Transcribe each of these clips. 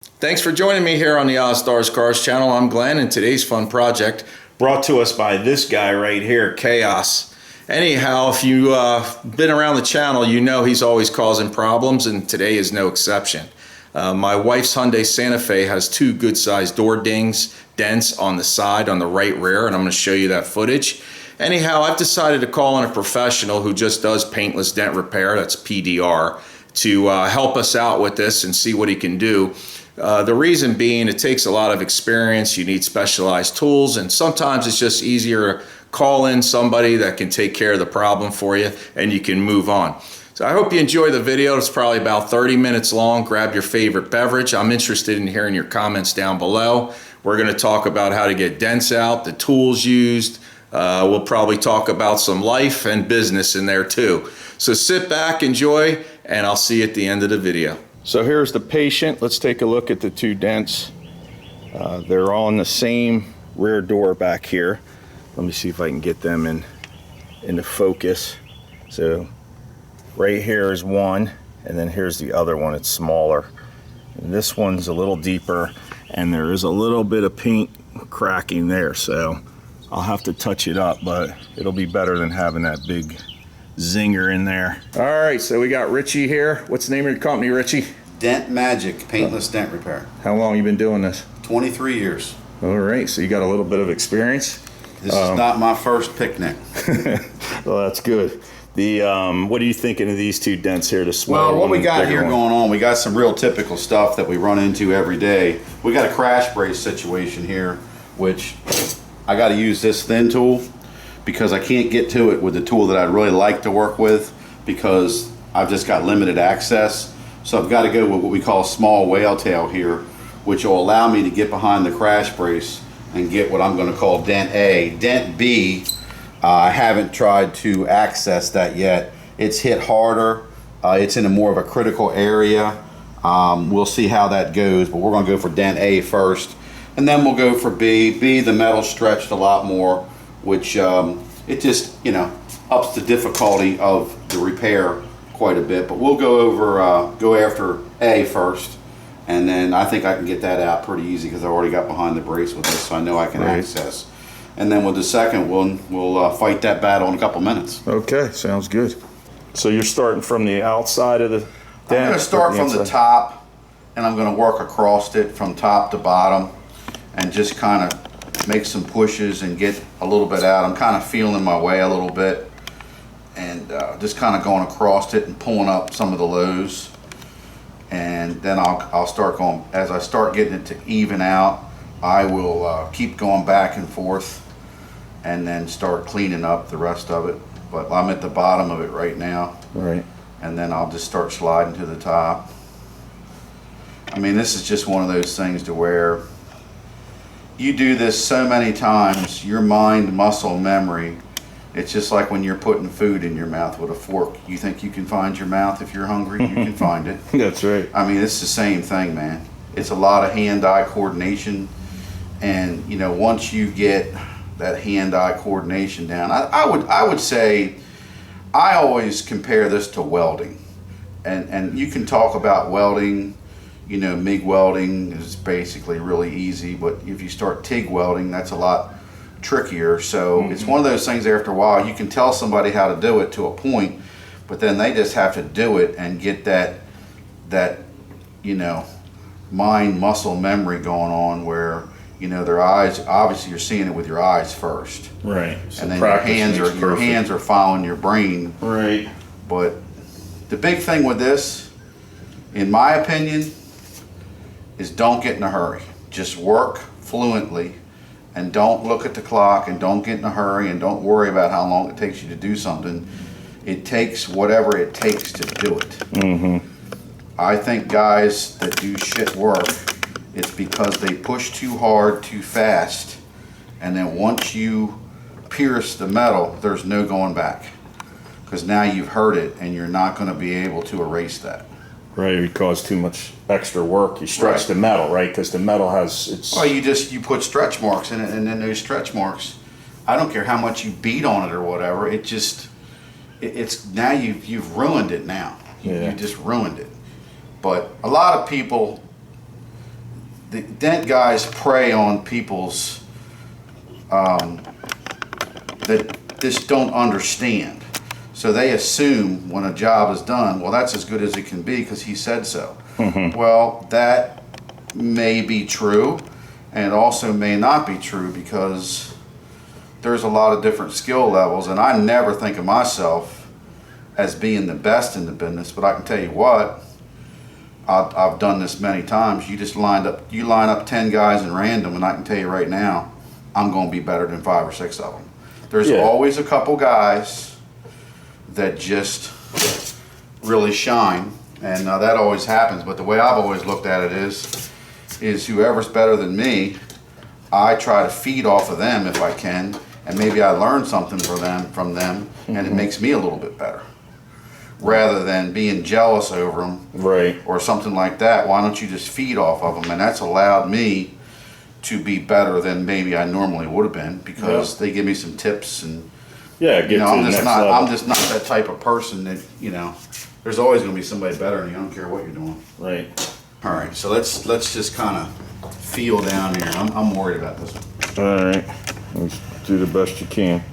Thanks for joining me here on the Ozzstar Cars channel. I'm Glenn, and today's fun project brought to us by this guy right here, Chaos. Anyhow, if you've been around the channel, you know he's always causing problems, and today is no exception. My wife's Hyundai Santa Fe has two good-sized door dents on the side, on the right rear, and I'm going to show you that footage. Anyhow, I've decided to call in a professional who just does paintless dent repair, that's PDR, to help us out with this and see what he can do. The reason being, it takes a lot of experience, you need specialized tools, and sometimes it's just easier to call in somebody that can take care of the problem for you and you can move on. So I hope you enjoy the video. It's probably about 30 minutes long. Grab your favorite beverage. I'm interested in hearing your comments down below. We're going to talk about how to get dents out, the tools used. We'll probably talk about some life and business in there too. So sit back, enjoy, and I'll see you at the end of the video. So here's the patient. Let's take a look at the two dents. They're all in the same rear door back here. Let me see if I can get them into focus. So right here is one, and then here's the other one. It's smaller. And this one's a little deeper, and there is a little bit of paint cracking there. So I'll have to touch it up, but it'll be better than having that big zinger in there. All right, so we got Richie here. What's the name of your company, Richie? Dent Magic, Paintless Dent Repair. How long you been doing this? 23 years. All right, so you got a little bit of experience. This is not my first picnic. Well, that's good. The what are you thinking of these two dents here? The small Well, what we got here one? going on, we got some real typical stuff that we run into every day. We got a crash brace situation here, which I got to use this thin tool because I can't get to it with the tool that I'd really like to work with because I've just got limited access. So I've got to go with what we call a small whale tail here, which will allow me to get behind the crash brace and get what I'm going to call dent A. Dent B, I haven't tried to access that yet. It's hit harder. It's in a more of a critical area. We'll see how that goes, but we're going to go for dent A first. And then we'll go for B. B, the metal stretched a lot more, which it just, ups the difficulty of the repair quite a bit. But we'll go after A first, and then I think I can get that out pretty easy because I already got behind the brace with this, so I know I can access. And then with the second one, we'll fight that battle in a couple minutes. Okay, sounds good. So you're starting from the outside of the dent? I'm going to start from the top, and I'm going to work across it from top to bottom and just kind of make some pushes and get a little bit out. I'm kind of feeling my way a little bit and just kind of going across it and pulling up some of the lows. And then I'll start going, as I start getting it to even out, I will keep going back and forth and then start cleaning up the rest of it. But I'm at the bottom of it right now. Right. And then I'll just start sliding to the top. I mean, this is just one of those things to where you do this so many times, your mind, muscle memory, it's just like when you're putting food in your mouth with a fork. You think you can find your mouth if you're hungry? You can find it. That's right. I mean, it's the same thing, man. It's a lot of hand-eye coordination. And, once you get that hand-eye coordination down, I would say, I always compare this to welding. And you can talk about welding, MIG welding is basically really easy, but if you start TIG welding, that's a lot trickier. So it's one of those things after a while, you can tell somebody how to do it to a point, but then they just have to do it and get that mind muscle memory going on where, their eyes, obviously you're seeing it with your eyes first. Right. So and then your hands are following your brain. Right. But the big thing with this, in my opinion, is don't get in a hurry. Just work fluently and don't look at the clock and don't get in a hurry and don't worry about how long it takes you to do something. It takes whatever it takes to do it. Mm-hmm. I think guys that do shit work, it's because they push too hard, too fast, and then once you pierce the metal, there's no going back. Because now you've hurt it and you're not going to be able to erase that. Right, it caused too much extra work. You stretch the metal, right? Because the metal has its... Well, you put stretch marks in it, and then those stretch marks, I don't care how much you beat on it or whatever, it's now you've ruined it now. You just ruined it. But a lot of people the dent guys prey on people's that just don't understand. So they assume when a job is done, well, that's as good as it can be because he said so. Well, that may be true, and it also may not be true because there's a lot of different skill levels, and I never think of myself as being the best in the business, but I can tell you what, I've done this many times. You line up 10 guys in random, and I can tell you right now, I'm going to be better than 5 or 6 of them. There's always a couple guys that just really shine, and that always happens. But the way I've always looked at it is whoever's better than me, I try to feed off of them if I can, and maybe I learn something from them, and it makes me a little bit better. Rather than being jealous over them, right, or something like that, why don't you just feed off of them? And that's allowed me to be better than maybe I normally would have been because they give me some tips, and I'm just not that type of person that there's always going to be somebody better than you. I don't care what you're doing. Right. All right, so let's just kind of feel down here. I'm worried about this one. All right, let's do the best you can.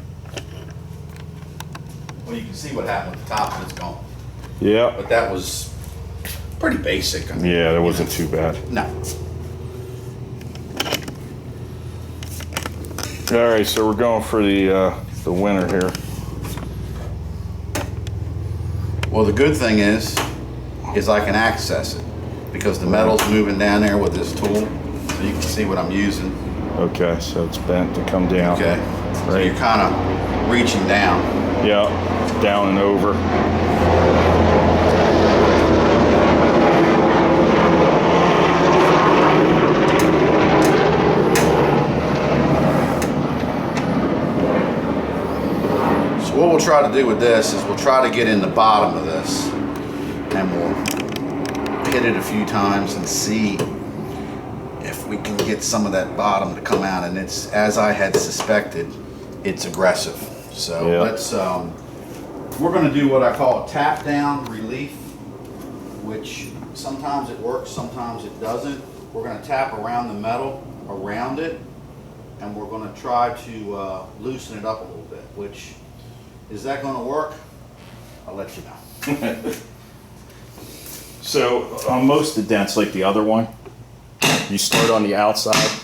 Well, you can see what happened with the top and it's gone. Yeah. But that was pretty basic. I mean, yeah, that wasn't too bad. No. All right, so we're going for the winner here. Well, the good thing is I can access it because the metal's moving down there with this tool, so you can see what I'm using. Okay, so it's bent to come down. Okay. Right. So you're kind of reaching down. Yeah, down and over. So what we'll try to do with this is we'll try to get in the bottom of this, and we'll hit it a few times and see if we can get some of that bottom to come out. And it's, as I had suspected, it's aggressive. So let's we're going to do what I call a tap down relief, which sometimes it works, sometimes it doesn't. We're going to tap around the metal, around it, and we're going to try to loosen it up a little bit. Which, is that going to work? I'll let you know. So on most of the dents, like the other one, you start on the outside.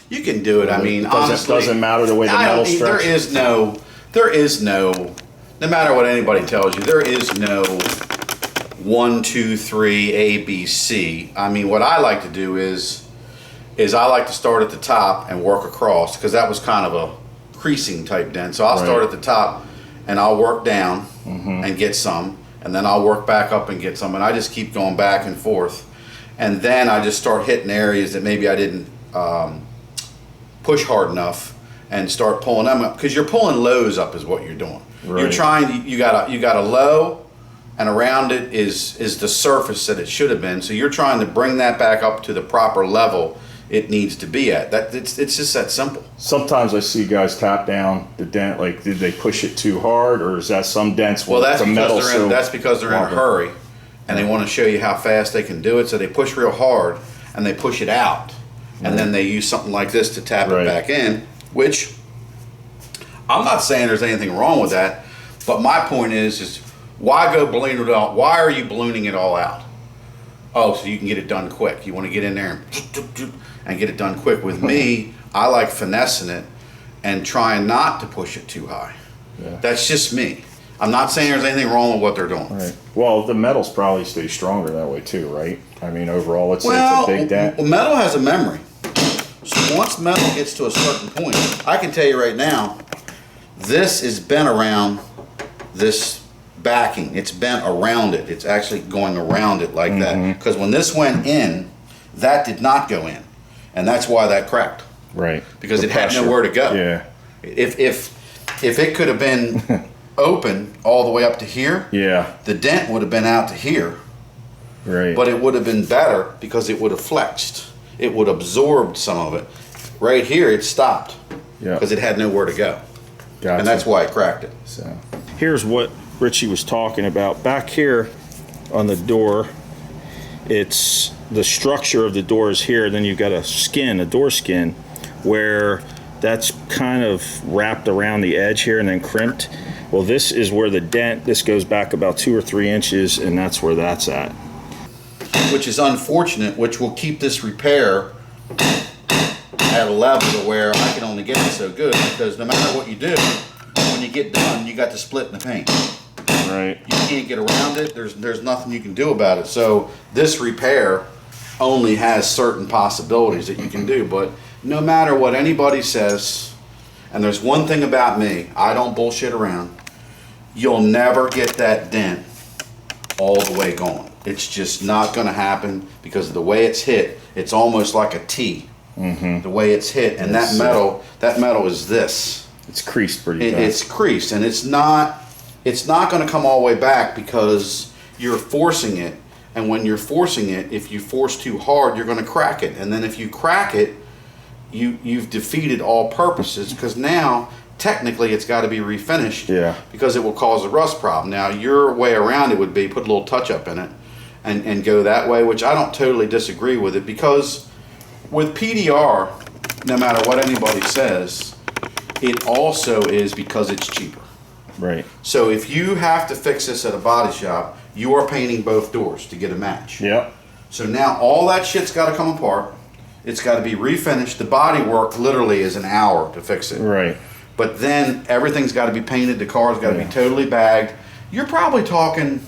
You can do it. I mean, honestly, it doesn't matter the way the metal stretches. There is no, no matter what anybody tells you, there is no 1, 2, 3, A, B, C. I mean, what I like to do is I like to start at the top and work across, because that was kind of a creasing type dent. So I'll start at the top and I'll work down and get some, and then I'll work back up and get some, and I just keep going back and forth. And then I just start hitting areas that maybe I didn't push hard enough, and start pulling them up, because you're pulling lows up is what you're doing. Right. You're trying, you got a low, and around it is the surface that it should have been. So you're trying to bring that back up to the proper level it needs to be at. It's just that simple. Sometimes I see guys tap down the dent, like did they push it too hard, or is that some dents? Well, that's because they're in a hurry, and they want to show you how fast they can do it. So they push real hard and they push it out, and then they use something like this to tap it back in. Which I'm not saying there's anything wrong with that, but my point is why go balloon it out? Why are you ballooning it all out? Oh, so you can get it done quick. You want to get in there and get it done quick. With me, I like finessing it and trying not to push it too high. Yeah. That's just me. I'm not saying there's anything wrong with what they're doing. Right. Well, the metals probably stay stronger that way too, right? I mean, overall, it's a big dent. Well, metal has a memory. So once metal gets to a certain point, I can tell you right now, this is bent around this backing. It's bent around it. It's actually going around it like that. Because when this went in, that did not go in. And that's why that cracked. Right. Because it had nowhere to go. Yeah. If it could have been open all the way up to here, the dent would have been out to here. Right. But it would have been better because it would have flexed. It would have absorbed some of it. Right here, it stopped because it had nowhere to go. Gotcha. And that's why it cracked it. So here's what Richie was talking about. Back here on the door, it's the structure of the door is here, then you've got a door skin, where that's kind of wrapped around the edge here and then crimped. Well, this is where the dent, this goes back about 2 or 3 inches, and that's where that's at. Which is unfortunate, which will keep this repair at a level to where I can only get it so good, because no matter what you do, when you get done, you got to split in the paint. Right. You can't get around it. There's nothing you can do about it. So this repair only has certain possibilities that you can do. But no matter what anybody says, and there's one thing about me, I don't bullshit around, you'll never get that dent all the way gone. It's just not going to happen, because of the way it's hit. It's almost like a T. Mm-hmm. The way it's hit, and that metal is this. It's creased pretty bad. It's creased, and it's not going to come all the way back, because you're forcing it. And when you're forcing it, if you force too hard, you're going to crack it. And then if you crack it, you've defeated all purposes, because now technically it's got to be refinished. Yeah. Because it will cause a rust problem. Now your way around it would be put a little touch up in it and go that way, which I don't totally disagree with it, because with PDR, no matter what anybody says, it also is because it's cheaper. Right. So if you have to fix this at a body shop, you are painting both doors to get a match. Yep. So now all that shit's got to come apart. It's got to be refinished. The body work literally is an hour to fix it. Right. But then everything's got to be painted. The car's got to be totally bagged. You're probably talking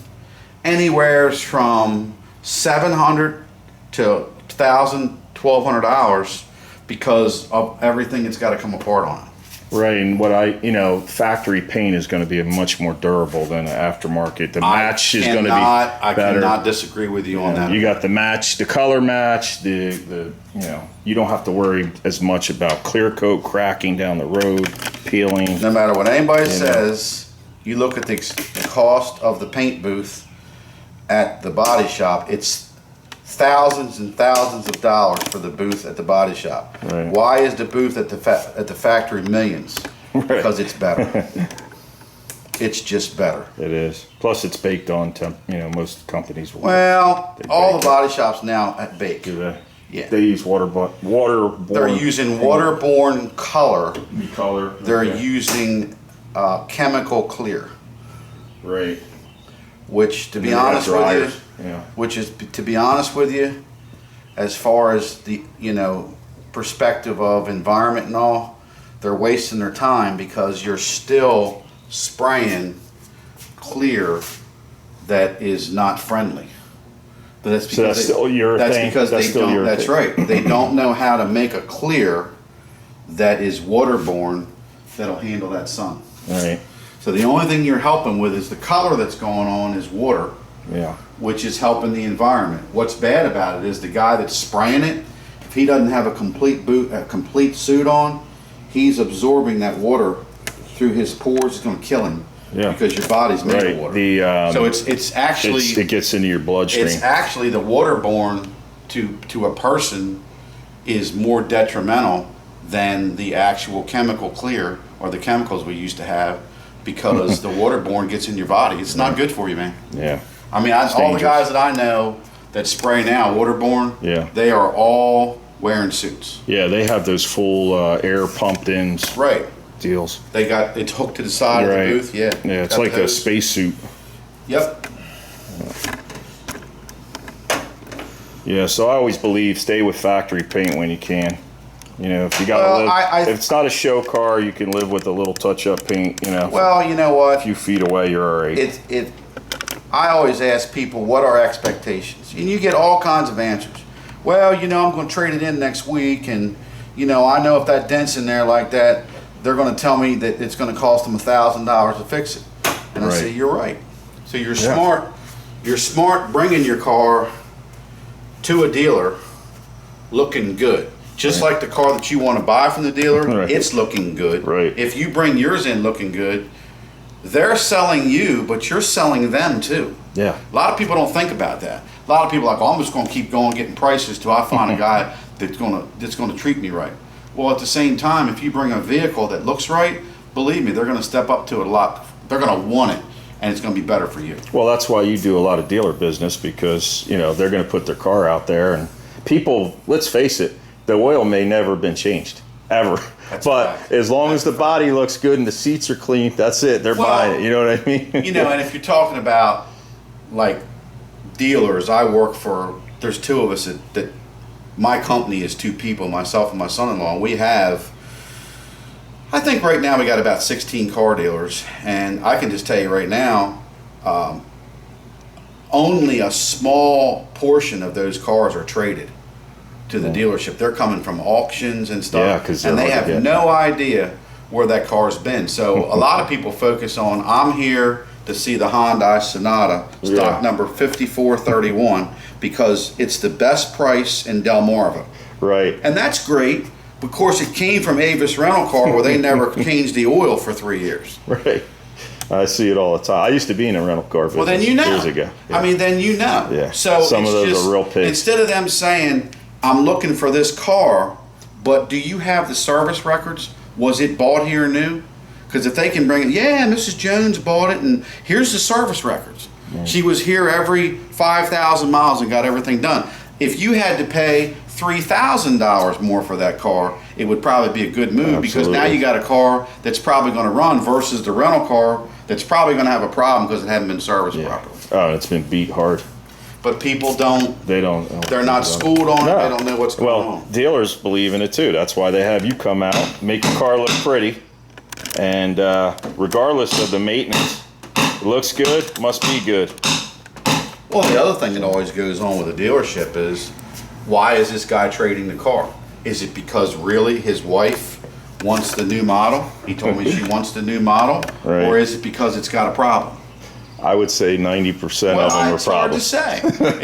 anywhere from $700 to $1,000, $1,200, because of everything that's got to come apart on it. Right, and factory paint is going to be much more durable than an aftermarket. The match is going to be better. I cannot disagree with you on that. You got the match, the color match, you don't have to worry as much about clear coat cracking down the road, peeling. No matter what anybody says, you look at the cost of the paint booth at the body shop, it's thousands and thousands of dollars for the booth at the body shop. Right. Why is the booth at the factory millions? Right. Because it's better. It's just better. It is. Plus, it's baked on temp. Most companies will. Well, all the body shops now at bake. Do they? Yeah. They use waterborne. They're using waterborne color. Color. They're using chemical clear. Right. Which, to be honest with you, as far as the perspective of environment and all, they're wasting their time, because you're still spraying clear that is not friendly. But that's because so that's still your thing. Because they don't. That's right. They don't know how to make a clear that is waterborne that'll handle that sun. Right. So the only thing you're helping with is the color that's going on is water. Yeah. Which is helping the environment. What's bad about it is the guy that's spraying it, if he doesn't have a complete suit on, he's absorbing that water through his pores. It's going to kill him. Yeah. Because your body's made of water. So it's actually it gets into your bloodstream. It's actually the waterborne to a person is more detrimental than the actual chemical clear or the chemicals we used to have, because the waterborne gets in your body. It's not good for you, man. Yeah. I mean, all the guys that I know that spray now waterborne, they are all wearing suits. Yeah, they have those full air pumped in deals. It's hooked to the side of the booth. Yeah. Yeah, it's like a spacesuit. Yep. Yeah, so I always believe stay with factory paint when you can. If you got if it's not a show car, you can live with a little touch-up paint. Well, you know what? A few feet away, you're all right. I always ask people, what are expectations? And you get all kinds of answers. Well, I'm going to trade it in next week, and I know if that dent's in there like that, they're going to tell me that it's going to cost them $1,000 to fix it. And I say, you're right. So you're smart. You're smart bringing your car to a dealer looking good. Just like the car that you want to buy from the dealer, it's looking good. Right. If you bring yours in looking good, they're selling you, but you're selling them too. Yeah. A lot of people don't think about that. A lot of people are like, I'm just going to keep going getting prices till I find a guy that's going to treat me right. Well, at the same time, if you bring a vehicle that looks right, believe me, they're going to step up to it a lot. They're going to want it. and it's going to be better for you. Well, that's why you do a lot of dealer business, because they're going to put their car out there, and people, let's face it, the oil may never have been changed ever. But as long as the body looks good and the seats are clean, that's it. They're buying it. You know what I mean? And if you're talking about like dealers, I work for. There's two of us that my company is two people, myself and my son-in-law. And we have, I think right now we got about 16 car dealers, and I can just tell you right now, only a small portion of those cars are traded to the dealership. They're coming from auctions and stuff, and they have no idea where that car's been. So a lot of people focus on, I'm here to see the Hyundai Sonata, stock number 5431, because it's the best price in Delmarva. Right. And that's great. Of course, it came from Avis Rental Car, where they never changed the oil for 3 years. Right. I see it all the time. I used to be in a rental car business then years ago. Yeah. I mean, then you know. Yeah. So some of those are real pigs. Instead of them saying, I'm looking for this car, but do you have the service records? Was it bought here new? Because if they can bring it, Mrs. Jones bought it, and here's the service records. She was here every 5,000 miles and got everything done. If you had to pay $3,000 more for that car, it would probably be a good move. Absolutely. Because now you got a car that's probably going to run versus the rental car that's probably going to have a problem because it hasn't been serviced properly. Oh, it's been beat hard. But people don't. They're not schooled on it. They don't know what's going on. Well, dealers believe in it too. That's why they have you come out, make your car look pretty, and regardless of the maintenance, it looks good, must be good. Well, the other thing that always goes on with a dealership is, why is this guy trading the car? Is it because really his wife wants the new model? He told me she wants the new model. Right. Or is it because it's got a problem? I would say 90% of them are problems. It's hard to say.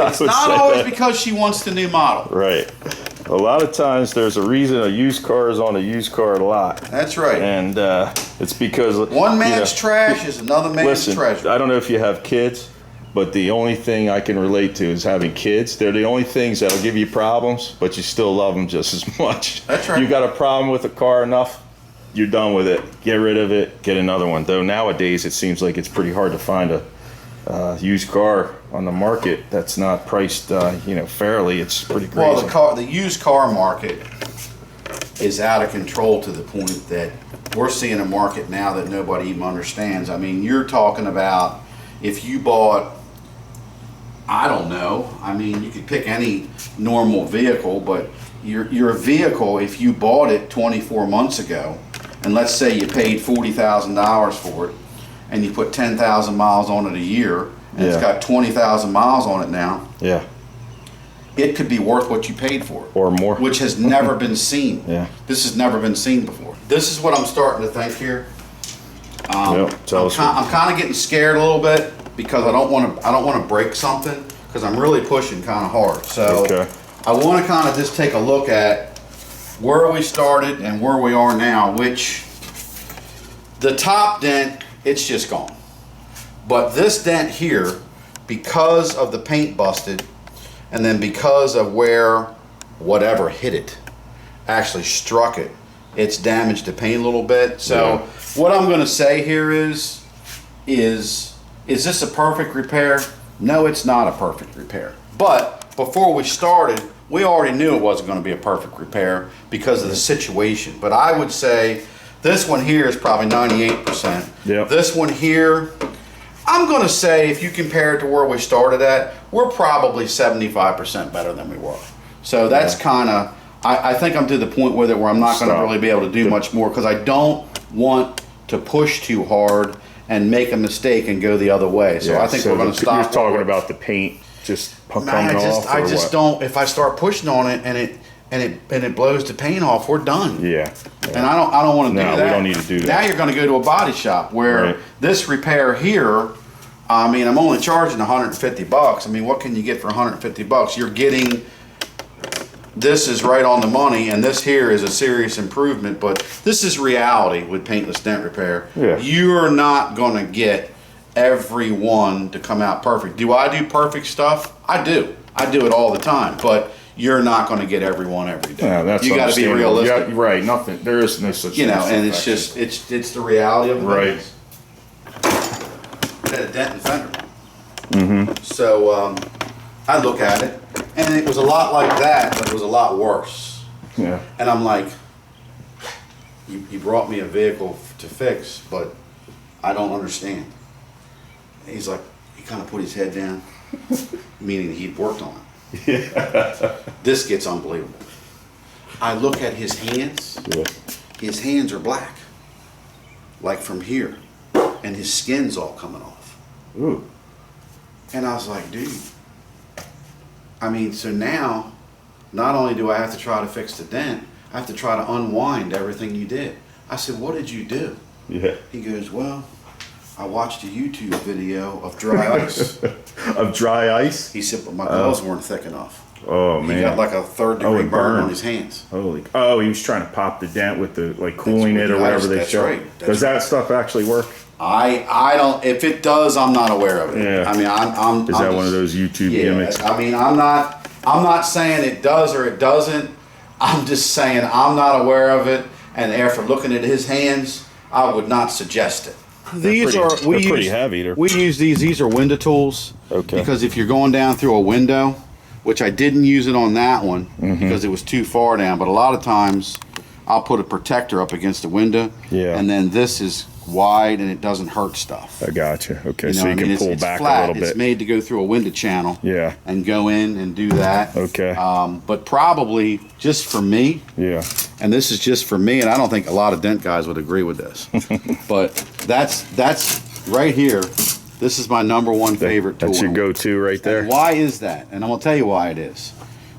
It's not always because she wants the new model. Right. A lot of times there's a reason a used car is on a used car lot. That's right. And it's because... one man's trash is another man's treasure. I don't know if you have kids, but the only thing I can relate to is having kids. They're the only things that'll give you problems, but you still love them just as much. That's right. You got a problem with a car enough, you're done with it. Get rid of it, get another one. Though nowadays it seems like it's pretty hard to find a used car on the market that's not priced fairly. It's pretty crazy. Well, the used car market is out of control to the point that we're seeing a market now that nobody even understands. I mean, you're talking about if you bought, I don't know, I mean, you could pick any normal vehicle, but your vehicle, if you bought it 24 months ago, and let's say you paid $40,000 for it, and you put 10,000 miles on it a year, and it's got 20,000 miles on it now, it could be worth what you paid for it. Or more. Which has never been seen. This has never been seen before. This is what I'm starting to think here. I'm kind of getting scared a little bit because I don't want to break something, because I'm really pushing kind of hard. So I want to kind of just take a look at where we started and where we are now, which the top dent, it's just gone. But this dent here, because of the paint busted, and then because of where whatever hit it, actually struck it, it's damaged the paint a little bit. So what I'm going to say here is this a perfect repair? No, it's not a perfect repair. But before we started, we already knew it wasn't going to be a perfect repair because of the situation. But I would say this one here is probably 98%. This one here, I'm going to say if you compare it to where we started at, we're probably 75% better than we were. So that's kind of, I think I'm to the point with it where I'm not going to really be able to do much more, because I don't want to push too hard and make a mistake and go the other way. So I think we're going to stop. You're talking about the paint just coming off. I just don't. If I start pushing on it and it blows the paint off, we're done. And I don't want to do that. We don't need to do that. Now you're going to go to a body shop where this repair here, I mean, I'm only charging $150. I mean, what can you get for $150? You're getting, this is right on the money, and this here is a serious improvement, but this is reality with paintless dent repair. You're not going to get everyone to come out perfect. Do I do perfect stuff? I do. I do it all the time, but you're not going to get everyone every day. You got to be realistic. Nothing. There is no such thing. And it's just, it's the reality of the business. had a dent in the fender. So I look at it, and it was a lot like that, but it was a lot worse. Yeah. And I'm like, you brought me a vehicle to fix, but I don't understand. And he's like, he kind of put his head down, meaning he'd worked on it. Yeah. This gets unbelievable. I look at his hands. Yeah. His hands are black, like from here, and his skin's all coming off. Ooh. And I was like, dude, I mean, so now, not only do I have to try to fix the dent, I have to try to unwind everything you did. I said, what did you do? Yeah. He goes, well, I watched a YouTube video of dry ice. Of dry ice? He said, but my gloves weren't thick enough. Oh, man. He got like a third-degree it burn burned. on his hands. Holy. Oh, he was trying to pop the dent with the, like, cooling it or whatever they that's show. right. Does that stuff actually work? I don't, if it does, I'm not aware of it. Yeah. I mean, I'm Is that one of those YouTube gimmicks? I mean, I'm not saying it does or it doesn't. I'm just saying I'm not aware of it. And after looking at his hands, I would not suggest it. They're pretty heavy. We use these. These are window tools. Okay. Because if you're going down through a window, which I didn't use it on that one because it was too far down, but a lot of times I'll put a protector up against the window. Yeah. And then this is wide and it doesn't hurt stuff. I gotcha. Okay, You know so you what I mean? can pull it's back flat. a little bit. It's made to go through a window channel. Yeah. And go in and do that. Okay. But probably just for me, Yeah. and this is just for me, and I don't think a lot of dent guys would agree with this, but that's right here. This is my number one favorite tool. That's your go-to right there. And why is that? And I'm gonna tell you why it is.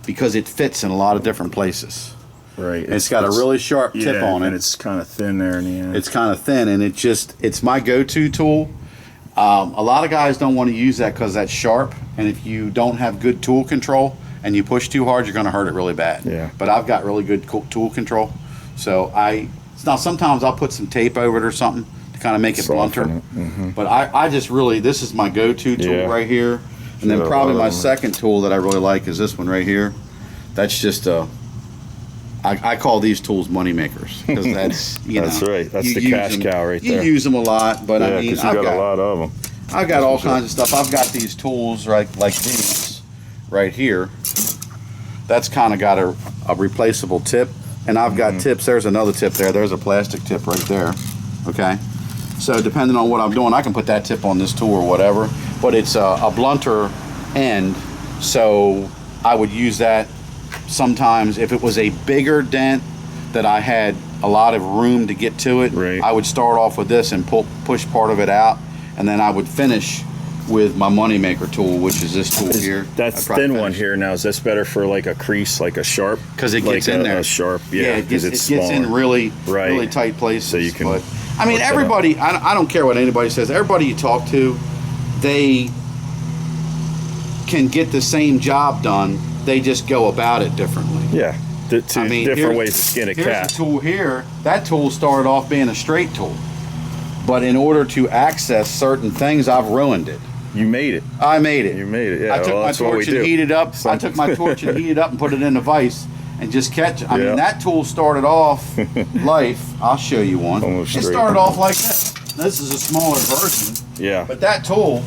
Because it fits in a lot of different places. Right. It's got a really sharp tip on it. And it's kind of thin there in the end. It's kind of thin, and it's my go-to tool. A lot of guys don't want to use that because that's sharp, and if you don't have good tool control and you push too hard, you're going to hurt it really bad. Yeah. But I've got really good tool control, so now sometimes I'll put some tape over it or something to kind of make it blunter. But I just really, this is my go-to tool right here, and then probably my second tool that I really like is this one right here. That's just a I call these tools money makers because that's that's right. That's the cash cow right there. You use them a lot, but I mean, because you got a lot of them. I've got all kinds of stuff. I've got these tools like these right here. That's kind of got a replaceable tip, and I've got tips. There's another tip there. There's a plastic tip right there. Okay, so depending on what I'm doing, I can put that tip on this tool or whatever. But it's a blunter end, so I would use that. Sometimes if it was a bigger dent that I had a lot of room to get to it, I would start off with this and push part of it out, and then I would finish with my moneymaker tool, which is this tool here. That's thin one here. Now, is this better for like a crease, like a sharp? Because it gets in there. A sharp, yeah. It gets in really tight places. So you can. But, I mean, everybody. I don't care what anybody says. Everybody you talk to, they can get the same job done. They just go about it differently. Yeah, different ways to skin a cat. Here's a tool here. That tool started off being a straight tool, but in order to access certain things, I've ruined it. You made it. I made it. You made it. Yeah. I took my torch and heated up. I took my torch and heated up and put it in a vise and just catch it. I mean, that tool started off life. I'll show you one. It started off like this. This is a smaller version. Yeah. But that tool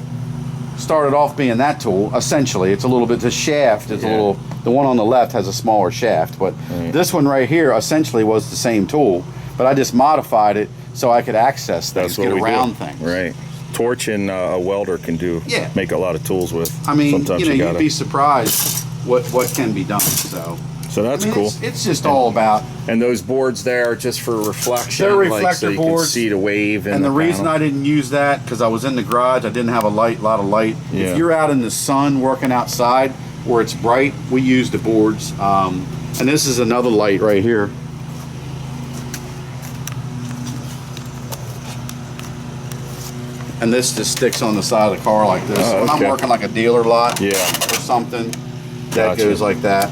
started off being that tool. Essentially, it's a little bit. The shaft is a little. The one on the left has a smaller shaft, but this one right here essentially was the same tool. But I just modified it so I could access things, get around things. Right. Torch and a welder can do. Yeah. Make a lot of tools with. I mean, sometimes you'd be surprised what can be done. So that's cool. It's just all about. And those boards there are just for reflection. They're reflector so you boards. Can see the wave. And the reason I didn't use that because I was in the garage. I didn't have a lot of light. Yeah. If you're out in the sun working outside where it's bright, we use the boards. And this is another light right here. And this just sticks on the side of the car like this. When I'm working like a dealer lot or something, that goes like that.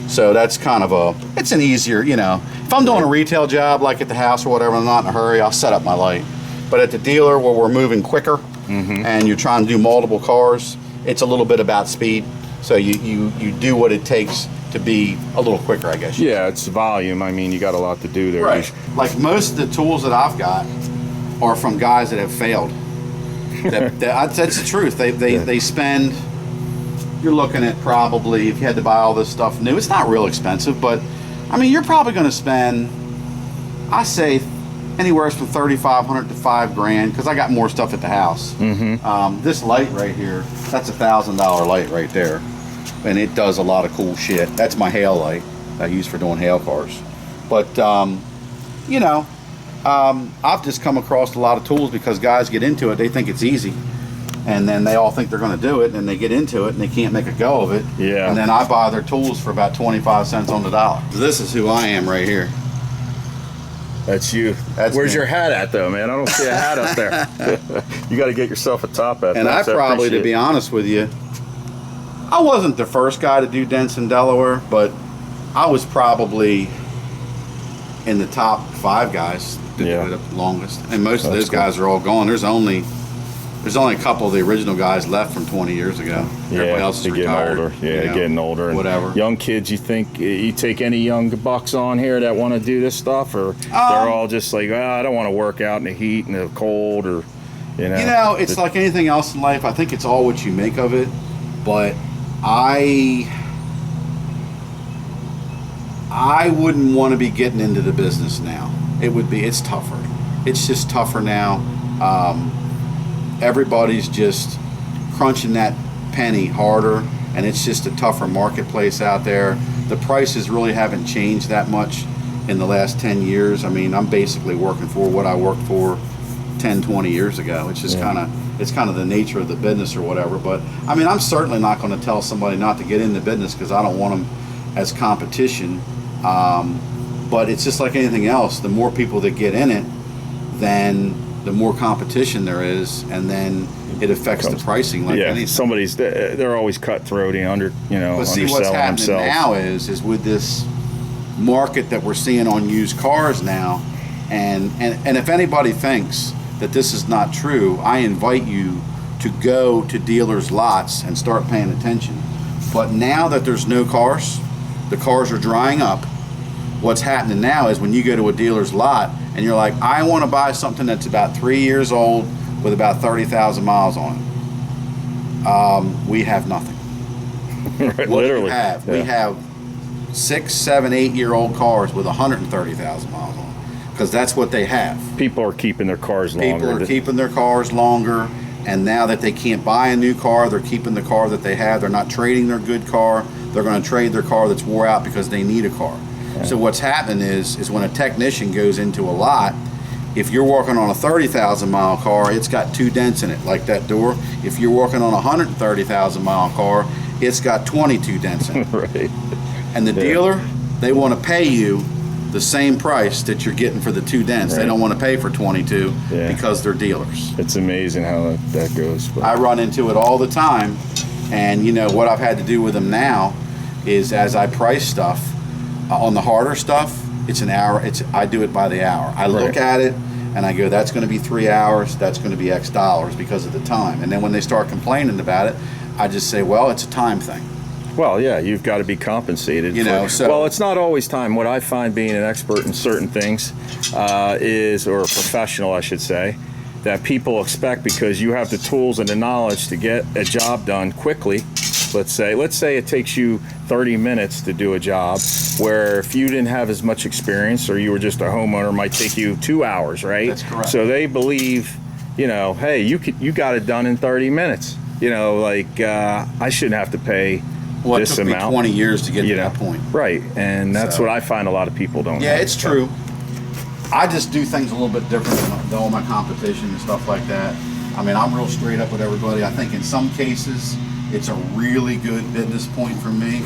So that's kind of it's an easier, if I'm doing a retail job like at the house or whatever, I'm not in a hurry, I'll set up my light. But at the dealer where we're moving quicker and you're trying to do multiple cars, it's a little bit about speed. So you do what it takes to be a little quicker, I guess. Yeah, it's volume. I mean, you got a lot to do there. Right. Like most of the tools that I've got are from guys that have failed. That's the truth. They spend. You're looking at probably, if you had to buy all this stuff new, it's not real expensive, but I mean, you're probably going to spend, I say, anywhere from $3,500 to $5,000 because I got more stuff at the house. This light right here, that's $1,000 light right there, and it does a lot of cool shit. That's my hail light I use for doing hail cars. But you know, I've just come across a lot of tools because guys get into it, they think it's easy. And then they all think they're going to do it, and they get into it, and they can't make a go of it. Yeah. And then I buy their tools for about 25 cents on the dollar. This is who I am right here. That's you. Where's your hat at, though, man? I don't see a hat up there. You got to get yourself a top hat. And I probably, to be honest with you, I wasn't the first guy to do dents in Delaware, but I was probably in the top 5 guys that did it the longest. And most of those guys are all gone. There's only a couple of the original guys left from 20 years ago. Everybody else is retired. Older. Yeah, you know, getting older. And whatever. Young kids, you think you take any young bucks on here that want to do this stuff, or they're all just like, I don't want to work out in the heat and the cold, or you know? It's like anything else in life. I think it's all what you make of it. But I wouldn't want to be getting into the business now. It's tougher. It's just tougher now. Everybody's just crunching that penny harder, and it's just a tougher marketplace out there. The prices really haven't changed that much in the last 10 years. I mean, I'm basically working for what I worked for 10, 20 years ago. It's just kind of the nature of the business or whatever. But I mean, I'm certainly not going to tell somebody not to get in the business because I don't want them as competition. But it's just like anything else. The more people that get in it, then the more competition there is, and then it affects the pricing like anything. They're always cutthroating, But see, what's happening themselves. now is with this market that we're seeing on used cars now, and if anybody thinks that this is not true, I invite you to go to dealers' lots and start paying attention. But now that there's no cars, the cars are drying up. What's happening now is when you go to a dealer's lot and you're like, I want to buy something that's about 3 years old with about 30,000 miles on it. We have nothing. Right, literally. We have 6, 7, 8-year-old cars with 130,000 miles on it because that's what they have. People are keeping their cars longer. People are keeping their cars longer, and now that they can't buy a new car, they're keeping the car that they have. They're not trading their good car. They're going to trade their car that's wore out because they need a car. So what's happening is when a technician goes into a lot, if you're working on a 30,000 mile car, it's got 2 dents in it, like that door. If you're working on a 130,000 mile car, it's got 22 dents in it. Right. And the dealer, they want to pay you the same price that you're getting for the 2 dents. Right. They don't want to pay for 22 because they're dealers. It's amazing how that goes. But I run into it all the time, and what I've had to do with them now is as I price stuff, on the harder stuff, it's an hour. I do it by the hour. I look at it and I go, that's going to be 3 hours. That's going to be X dollars because of the time. And then when they start complaining about it, I just say, well, it's a time thing. Well, yeah, you've got to be compensated. Well, it's not always time. What I find being an expert in certain things or a professional, I should say, that people expect because you have the tools and the knowledge to get a job done quickly. Let's say it takes you 30 minutes to do a job, where if you didn't have as much experience or you were just a homeowner, it might take you 2 hours, right? That's correct. So they believe, hey, you got it done in 30 minutes. I shouldn't have to pay this amount. It took me 20 years to get to that point. Right, and that's what I find a lot of people don't know. Yeah, it's true. I just do things a little bit different than all my competition and stuff like that. I mean, I'm real straight up with everybody. I think in some cases, it's a really good business point for me.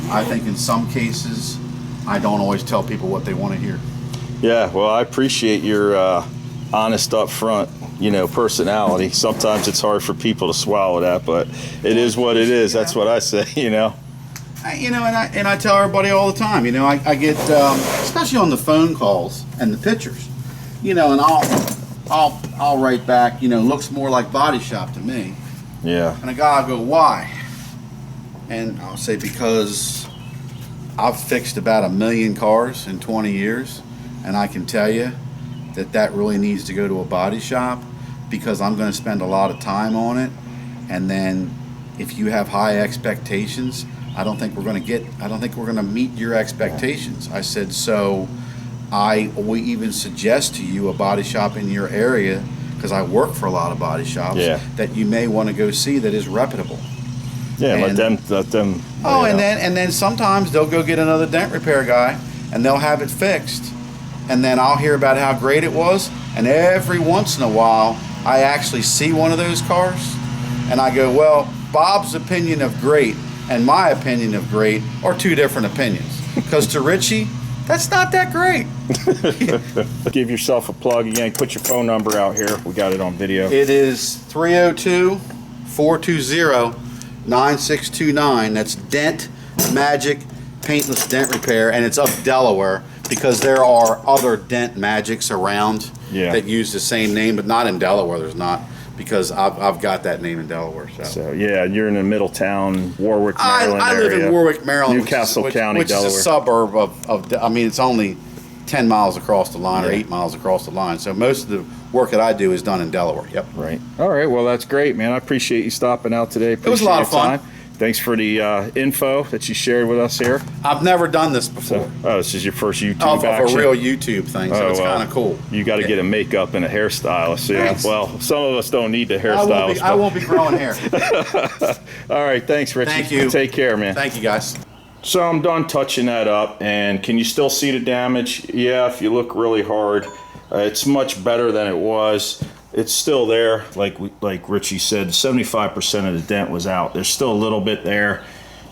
I think in some cases, I don't always tell people what they want to hear. Yeah, well, I appreciate your honest up front, personality. Sometimes it's hard for people to swallow that, but it is what it is. That's what I say, And I tell everybody all the time, I get, especially on the phone calls and the pictures, and I'll write back, looks more like body shop to me. Yeah. And a guy will go, why? And I'll say, because I've fixed about 1 million cars in 20 years, and I can tell you that really needs to go to a body shop. because I'm going to spend a lot of time on it. And then if you have high expectations, I don't think we're going to meet your expectations. I said, so I will even suggest to you a body shop in your area, because I work for a lot of body shops, that you may want to go see that is reputable. Yeah, and let them. Oh, and then sometimes they'll go get another dent repair guy, and they'll have it fixed, and then I'll hear about how great it was. And every once in a while, I actually see one of those cars, and I go, well, Bob's opinion of great and my opinion of great are two different opinions. Because to Richie, that's not that great. Give yourself a plug again. Put your phone number out here. We got it on video. It is 302-420-9629. That's Dent Magic Paintless Dent Repair, and it's of Delaware, because there are other Dent Magics around that use the same name, but not in Delaware. There's not, because I've got that name in Delaware. So yeah, you're in the Middletown, Warwick, Maryland I live in Warwick, Maryland, Newcastle County, which Delaware. is a suburb of. I mean, it's only 10 miles across the line, or 8 miles across the line. So most of the work that I do is done in Delaware. Yep. Right. All right. Well, that's great, man. I appreciate you stopping out today. It was a lot of fun. Thanks for the info that you shared with us here. I've never done this before. This is your first YouTube of a real YouTube thing, so it's kind of cool. You got to get a makeup and a hairstylist. Yeah. Well, some of us don't need the hairstylist. I won't be growing hair. All right. Thanks, Richie. Thank you. Take care, man. Thank you, guys. So I'm done touching that up, and can you still see the damage? Yeah, if you look really hard, it's much better than it was. It's still there, like Richie said, 75% of the dent was out. There's still a little bit there.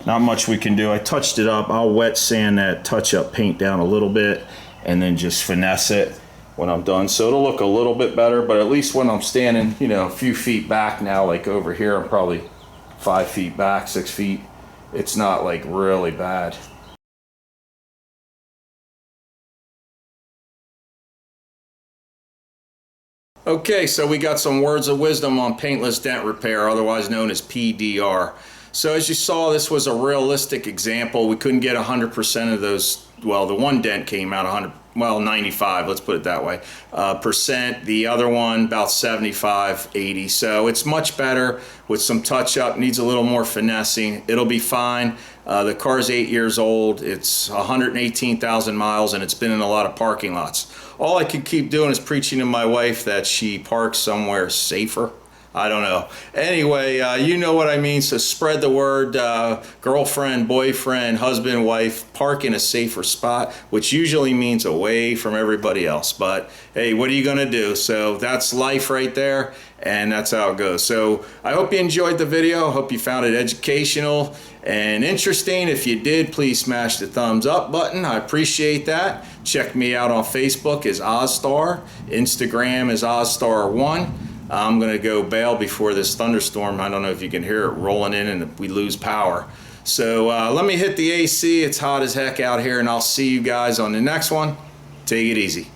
Not much we can do. I touched it up. I'll wet sand that touch-up paint down a little bit and then just finesse it when I'm done. So it'll look a little bit better, but at least when I'm standing, you know, a few feet back now, like over here, I'm probably 5 feet back, 6 feet. It's not like really bad. Okay, so we got some words of wisdom on paintless dent repair, otherwise known as PDR. So as you saw, this was a realistic example. We couldn't get 100% of those. Well, the one dent came out 100, well, 95, let's put it that way, percent. The other one about 75, 80. So it's much better with some touch up, needs a little more finessing. It'll be fine. The car's 8 years old. It's 118,000 miles, and it's been in a lot of parking lots. All I can keep doing is preaching to my wife that she parks somewhere safer. I don't know. Anyway, you know what I mean, so spread the word. Girlfriend, boyfriend, husband, wife, park in a safer spot, which usually means away from everybody else. But hey, what are you gonna do? So that's life right there, and that's how it goes. So I hope you enjoyed the video. I hope you found it educational and interesting. If you did, please smash the thumbs up button. I appreciate that. Check me out on Facebook as Ozzstar. Instagram is Ozzstar1. I'm gonna go bail before this thunderstorm. I don't know if you can hear it rolling in and we lose power. So let me hit the AC. It's hot as heck out here, and I'll see you guys on the next one. Take it easy.